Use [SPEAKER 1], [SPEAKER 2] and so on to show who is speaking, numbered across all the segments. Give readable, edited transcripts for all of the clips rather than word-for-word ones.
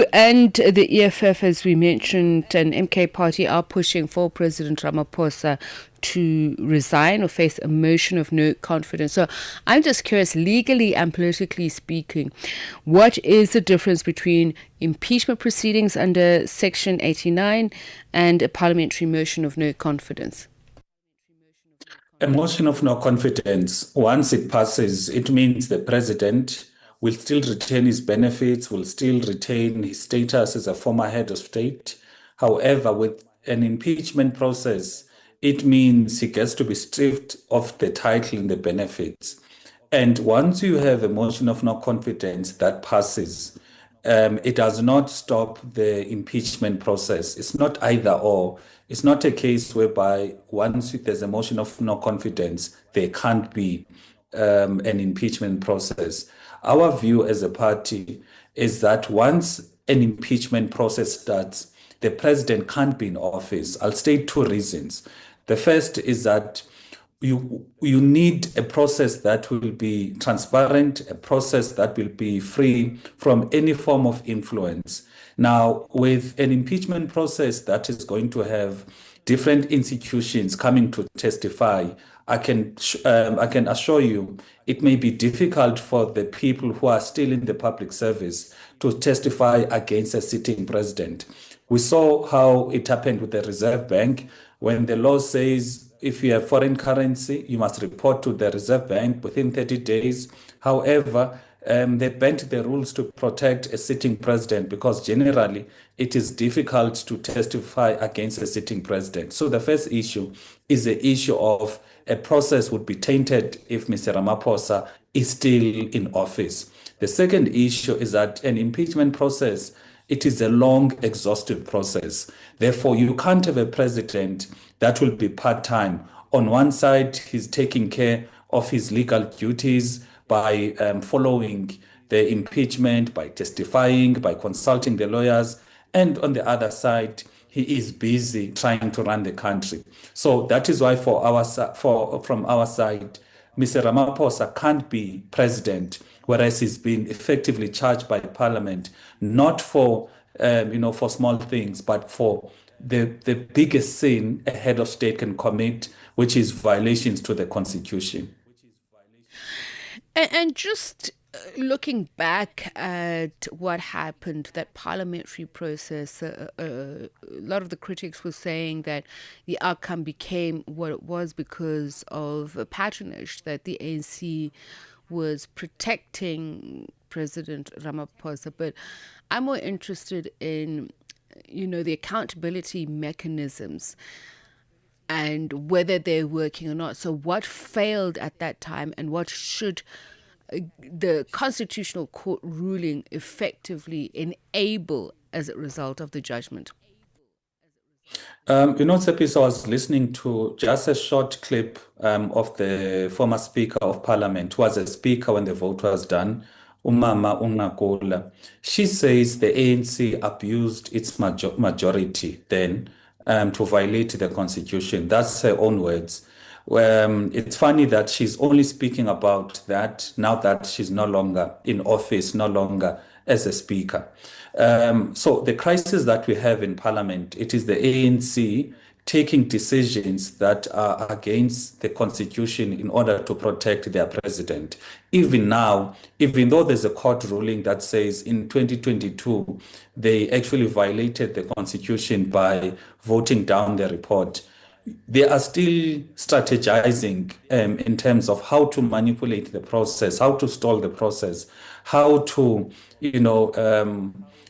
[SPEAKER 1] You and the EFF, as we mentioned, and MK Party are pushing for President Ramaphosa to resign or face a motion of no confidence. So I'm just curious, legally and politically speaking, what is the difference between impeachment proceedings under Section 89 and a parliamentary motion of no confidence?
[SPEAKER 2] A motion of no confidence, once it passes, it means the president will still retain his benefits, will still retain his status as a former head of state. However, with an impeachment process, it means he gets to be stripped of the title and the benefits. And once you have a motion of no confidence that passes, it does not stop the impeachment process. It's not either or. It's not a case whereby once there's a motion of no confidence, there can't be an impeachment process. Our view as a party is that once an impeachment process starts, the president can't be in office. I'll state two reasons. The first is that you need a process that will be transparent, a process that will be free from any form of influence. Now, with an impeachment process that is going to have different institutions coming to testify, I can assure you it may be difficult for the people who are still in the public service to testify against a sitting president. We saw how it happened with the Reserve Bank when the law says if you have foreign currency, you must report to the Reserve Bank within 30 days. However, they bent the rules to protect a sitting president because generally it is difficult to testify against a sitting president. So the first issue is the issue of a process would be tainted if Mr. Ramaphosa is still in office. The second issue is that an impeachment process, it is a long, exhaustive process. Therefore, you can't have a president that will be part-time. On one side, he's taking care of his legal duties by following the impeachment, by testifying, by consulting the lawyers. And on the other side, he is busy trying to run the country. So that is why from our side, Mr. Ramaphosa can't be president, whereas he's been effectively charged by Parliament, not for for small things, but for the biggest sin a head of state can commit, which is violations to the Constitution.
[SPEAKER 1] And just looking back at what happened, that parliamentary process, a lot of the critics were saying that the outcome became what it was because of a patronage that the ANC was protecting President Ramaphosa. But I'm more interested in, the accountability mechanisms and whether they're working or not. So what failed at that time and what should the Constitutional Court ruling effectively enable as a result of the judgment?
[SPEAKER 2] Tsepiso, I was listening to just a short clip of the former Speaker of Parliament, who was a speaker when the vote was done, Umama Ungakola. She says the ANC abused its majority then to violate the Constitution. That's her own words. It's funny that she's only speaking about that now that she's no longer in office, no longer as a speaker. So the crisis that we have in Parliament, it is the ANC taking decisions that are against the Constitution in order to protect their president. Even now, even though there's a court ruling that says in 2022, they actually violated the Constitution by voting down the report, they are still strategizing in terms of how to manipulate the process, how to stall the process, how to,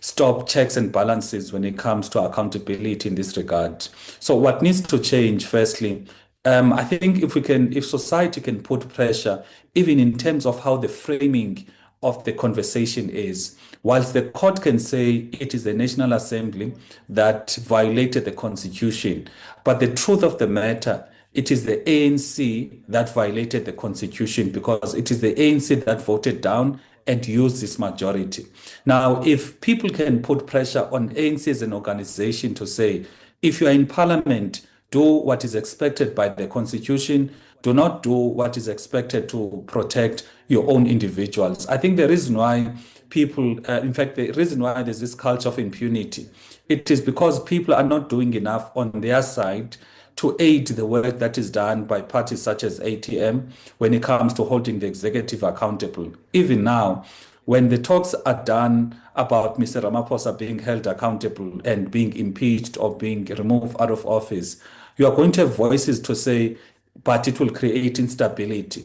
[SPEAKER 2] stop checks and balances when it comes to accountability in this regard. So what needs to change, firstly, I think if society can put pressure, even in terms of how the framing of the conversation is, whilst the court can say it is the National Assembly that violated the Constitution, but the truth of the matter, it is the ANC that violated the Constitution because it is the ANC that voted down and used this majority. Now, if people can put pressure on ANC as an organization to say, if you are in Parliament, do what is expected by the Constitution, do not do what is expected to protect your own individuals. I think the reason why people, in fact, the reason why there's this culture of impunity, it is because people are not doing enough on their side to aid the work that is done by parties such as ATM when it comes to holding the executive accountable. Even now, when the talks are done about Mr. Ramaphosa being held accountable and being impeached or being removed out of office, you are going to have voices to say, but it will create instability,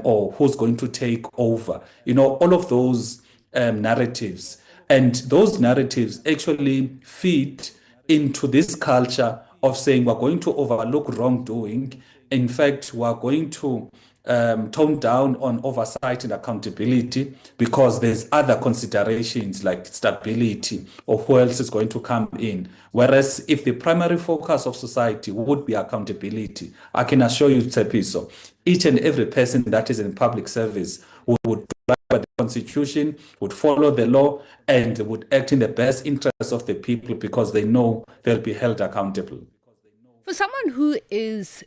[SPEAKER 2] or who's going to take over. All of those narratives. And those narratives actually feed into this culture of saying we're going to overlook wrongdoing. In fact, we're going to tone down on oversight and accountability because there's other considerations like stability or who else is going to come in. Whereas if the primary focus of society would be accountability, I can assure you, Tsepiso, each and every person that is in public service would by the Constitution, would follow the law, and would act in the best interest of the people because they know they'll be held accountable.
[SPEAKER 1] For someone who is